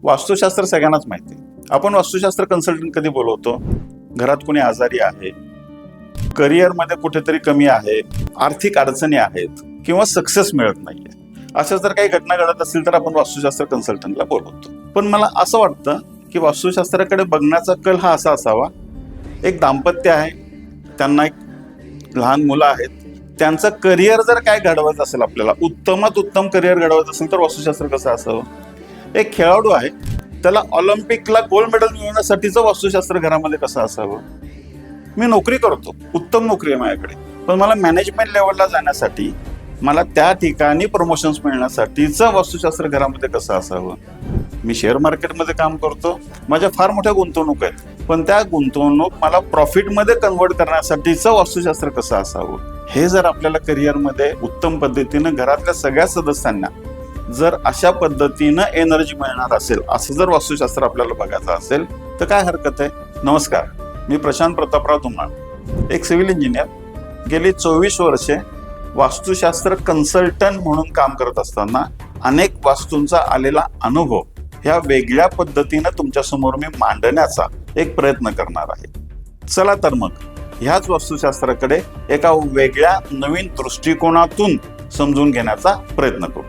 वास्तुशास्त्र सगळ्यांनाच माहिती आहे. आपण वास्तुशास्त्र कन्सल्टंट कधी बोलवतो? घरात कोणी आजारी आहे, करिअरमध्ये कुठेतरी कमी आहे, आर्थिक अडचणी आहेत किंवा सक्सेस मिळत नाहीये, अशा जर काही घटना घडत असतील तर आपण वास्तुशास्त्र कन्सल्टंटला बोलवतो. पण मला असं वाटतं की वास्तुशास्त्राकडे बघण्याचा कल हा असा असावा, एक दाम्पत्य आहे, त्यांना एक लहान मुलं आहेत, त्यांचं करिअर जर काय घडवायचं असेल, आपल्याला उत्तमात उत्तम करिअर घडवायचं असेल तर वास्तुशास्त्र कसं असावं. एक खेळाडू आहे, त्याला ऑलिम्पिकला गोल्ड मेडल मिळवण्यासाठीचं वास्तुशास्त्र घरामध्ये कसं असावं. मी नोकरी करतो, उत्तम नोकरी आहे माझ्याकडे, पण मला मॅनेजमेंट लेवलला जाण्यासाठी, मला त्या ठिकाणी प्रमोशन्स मिळण्यासाठीचं वास्तुशास्त्र घरामध्ये कसं असावं. मी शेअर मार्केटमध्ये काम करतो, माझ्या फार मोठ्या गुंतवणूक आहेत, पण त्या गुंतवणूक मला प्रॉफिटमध्ये कन्वर्ट करण्यासाठीचं वास्तुशास्त्र कसं असावं. हे जर आपल्याला करिअरमध्ये उत्तम पद्धतीनं घरातल्या सगळ्या सदस्यांना जर अशा पद्धतीनं एनर्जी मिळणार असेल, असं जर वास्तुशास्त्र आपल्याला बघायचं असेल तर काय हरकत आहे. नमस्कार, मी प्रशांत प्रतापराव धुमाळ, एक सिव्हिल इंजिनियर. गेली 24 वर्षे वास्तुशास्त्र कन्सल्टंट म्हणून काम करत असताना अनेक वास्तूंचा आलेला अनुभव ह्या वेगळ्या पद्धतीनं तुमच्यासमोर मी मांडण्याचा एक प्रयत्न करणार आहे. चला तर मग ह्याच वास्तुशास्त्राकडे एका वेगळ्या नवीन दृष्टिकोनातून समजून घेण्याचा प्रयत्न करू.